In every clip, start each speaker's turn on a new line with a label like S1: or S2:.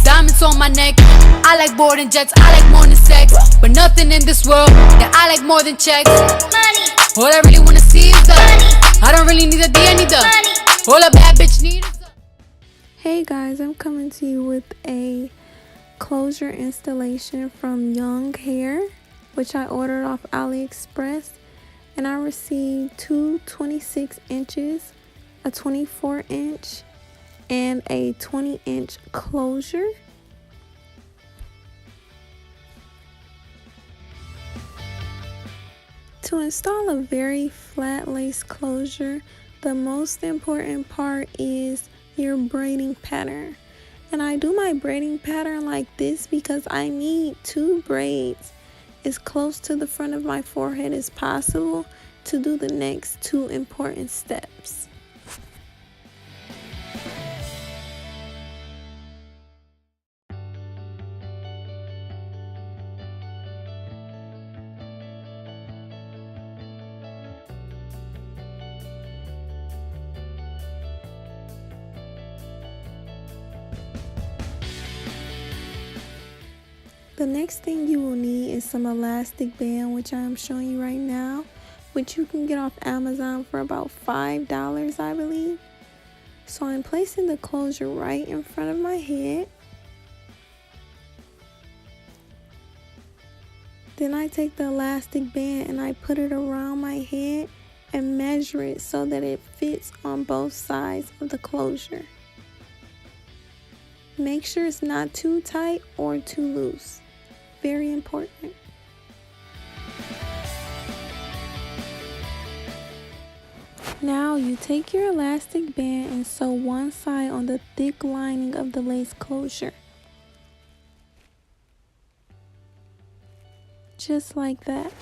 S1: diamonds on my neck. I like boarding jets, I like more than sex, but nothing in this world that I like more than checks. Money. All I really wanna see is the money. I don't really need a D, I need the money. All a bad bitch need is the...
S2: Hey guys, I'm coming to you with a closure installation from Yyoung hair, which I ordered off AliExpress, and I received two 26 inches, a 24 inch, and a 20 inch closure. To install a very flat lace closure, the most important part is your braiding pattern. And I do my braiding pattern like this because I need two braids as close to the front of my forehead as possible to do the next two important steps. The next thing you will need is some elastic band, which I am showing you right now, which you can get off Amazon for about $5, I believe. So I'm placing the closure right in front of my head. Then I take the elastic band and I put it around my head and measure it so that it fits on both sides of the closure. Make sure it's not too tight or too loose. Very important. Now you take your elastic band and sew one side on the thick lining of the lace closure. Just like that.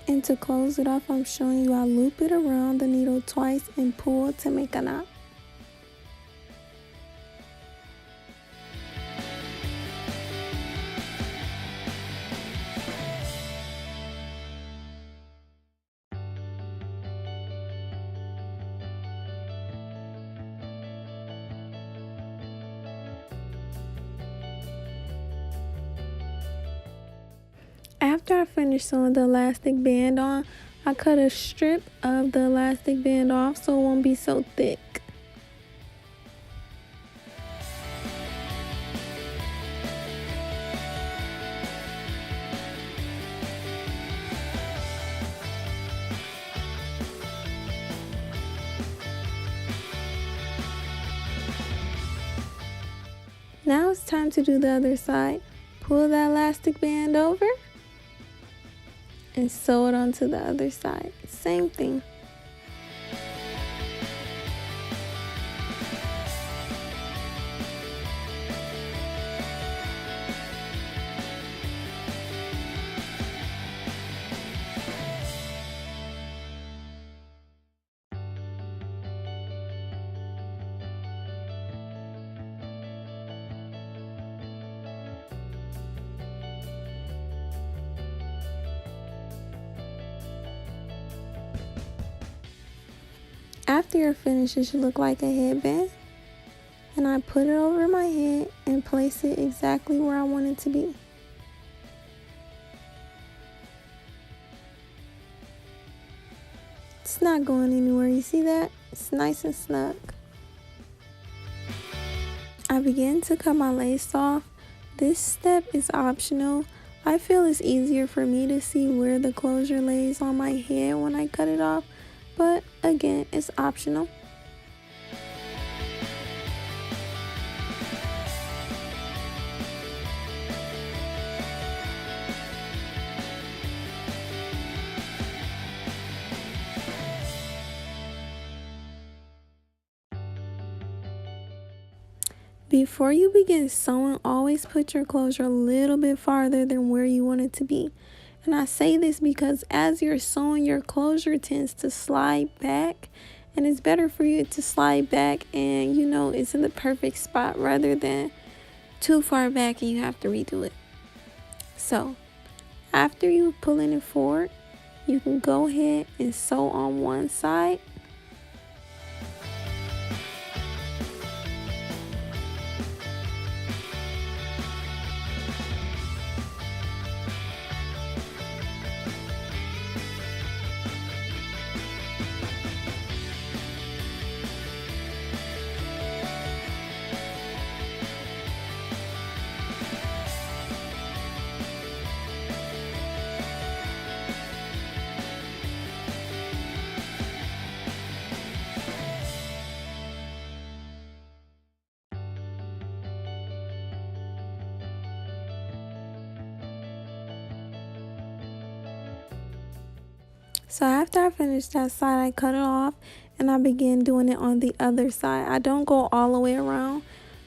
S2: And to close it off, I'm showing you I loop it around the needle twice and pull to make a knot. After I finish sewing the elastic band on, I cut a strip of the elastic band off so it won't be so thick. Now it's time to do the other side. Pull that elastic band over and sew it onto the other side. Same thing. After you're finished, it should look like a headband. And I put it over my head and place it exactly where I want it to be. It's not going anywhere, you see that? It's nice and snug. I begin to cut my lace off. This step is optional. I feel it's easier for me to see where the closure lays on my head when I cut it off, but again, it's optional. Before you begin sewing, always put your closure a little bit farther than where you want it to be. And I say this because as you're sewing, your closure tends to slide back, and it's better for you to slide back and it's in the perfect spot rather than too far back and you have to redo it. So after you pulling it forward, you can go ahead and sew on one side. So after I finish that side, I cut it off and I begin doing it on the other side. I don't go all the way around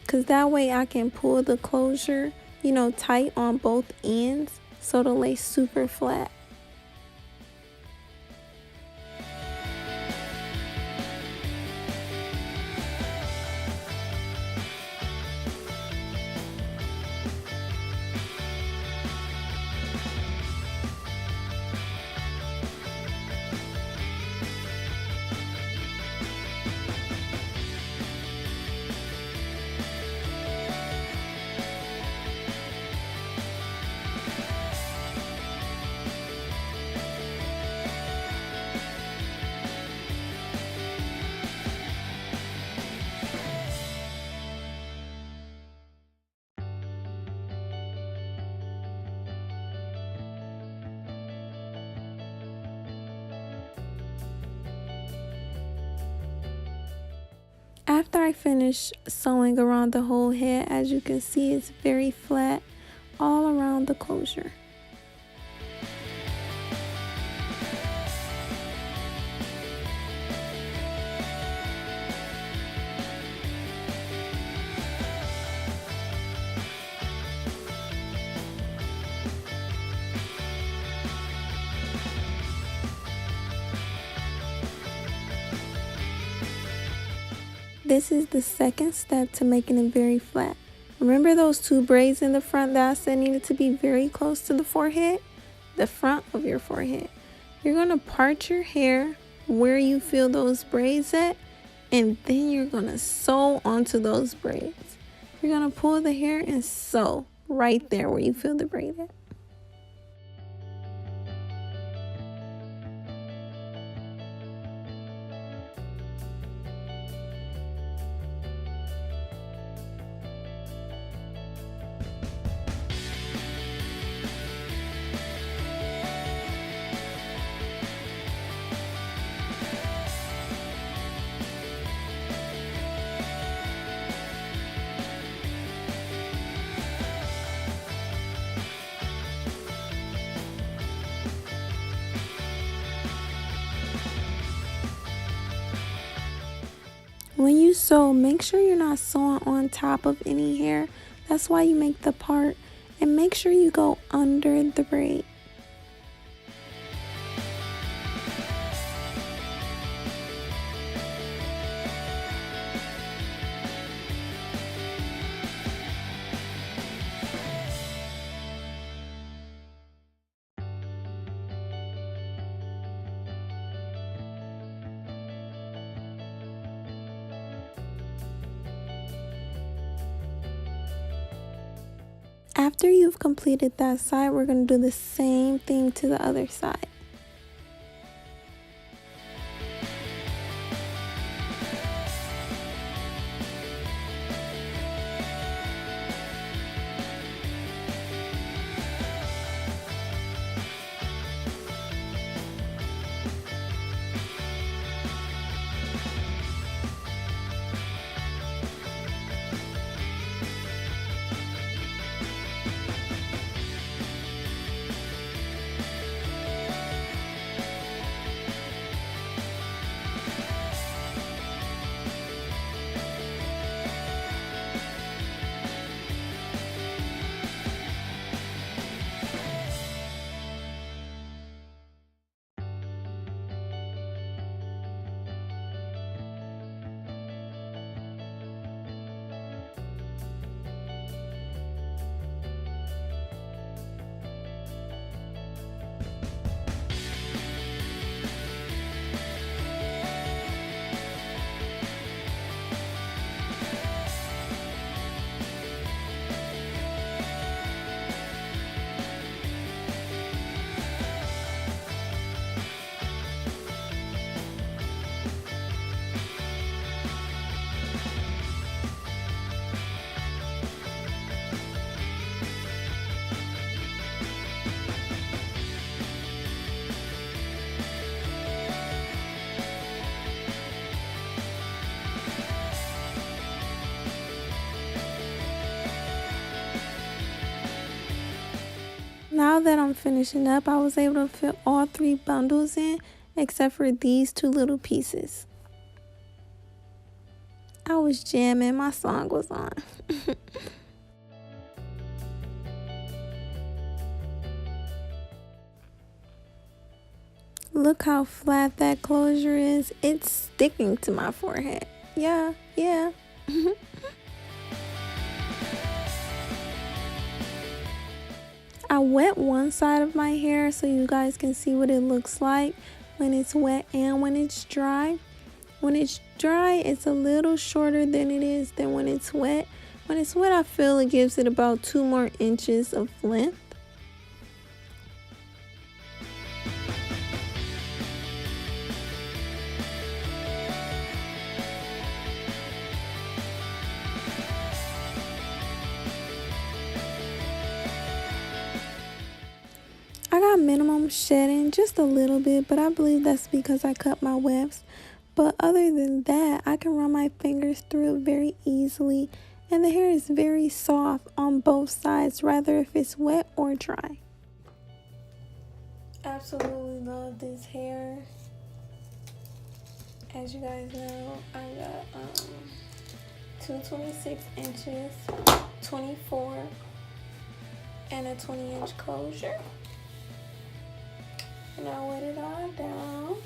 S2: because that way I can pull the closure, tight on both ends so it'll lay super flat. After I finish sewing around the whole head, as you can see, it's very flat all around the closure. This is the second step to making it very flat. Remember those two braids in the front that I said needed to be very close to the forehead? The front of your forehead. You're going to part your hair where you feel those braids at, and then you're going to sew onto those braids. You're going to pull the hair and sew right there where you feel the braid at. When you sew, make sure you're not sewing on top of any hair. That's why you make the part. And make sure you go under the braid. After you've completed that side, we're going to do the same thing to the other side. Now that I'm finishing up, I was able to fit all 3 bundles in except for these 2 little pieces. I was jamming, my song was on. Look how flat that closure is. It's sticking to my forehead. Yeah. I wet one side of my hair so you guys can see what it looks like when it's wet and when it's dry. When it's dry, it's a little shorter than it is than when it's wet. When it's wet, I feel it gives it about 2 more inches of length. I got minimum shedding, just a little bit, but I believe that's because I cut my wefts. But other than that, I can run my fingers through it very easily, and the hair is very soft on both sides, rather if it's wet or dry. Absolutely love this hair. As you guys know, I got 2 26 inches, 24, and a 20-inch closure. And I wet it all down.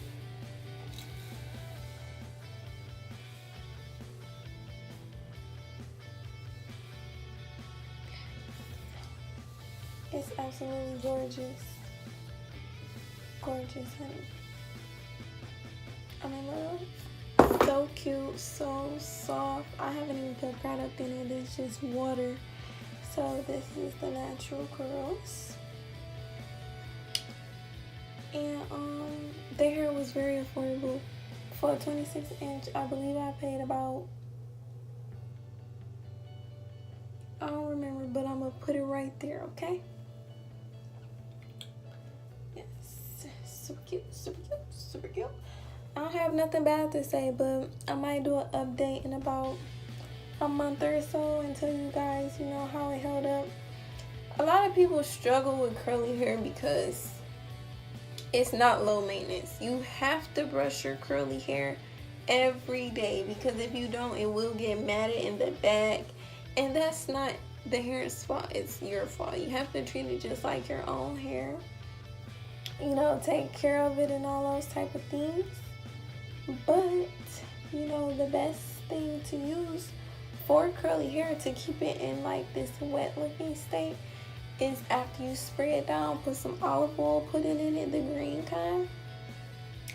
S2: It's absolutely gorgeous. Gorgeous, honey. I mean, look. So cute, so soft. I haven't even put product in it. It's just water. So this is the natural curls. And the hair was very affordable. For a 26-inch, I believe I paid about, I don't remember, but I'm gonna put it right there, okay? Yes, super cute, super cute, super cute. I don't have nothing bad to say, but I might do an update in about a month or so and tell you guys, you know, how it held up. A lot of people struggle with curly hair because it's not low maintenance. You have to brush your curly hair every day, because if you don't, it will get matted in the back, and that's not the hair's fault, it's your fault. You have to treat it just like your own hair, you know, take care of it and all those type of things. But you know, the best thing to use for curly hair to keep it in like this wet looking state is after you spray it down, put some olive oil, put it in it, the green kind,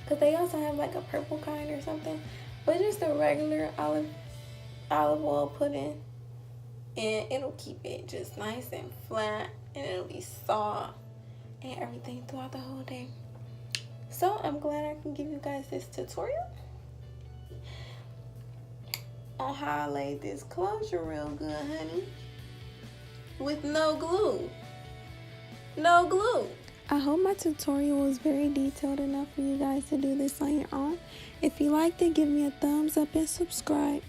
S2: because they also have like a purple kind or something, but just a regular olive oil put in, and it'll keep it just nice and flat, and it'll be soft and everything throughout the whole day. So I'm glad I can give you guys this tutorial on how I laid this closure real good, honey, with no glue. No glue. I hope my tutorial was very detailed enough for you guys to do this on your own. If you liked it, give me a thumbs up and subscribe.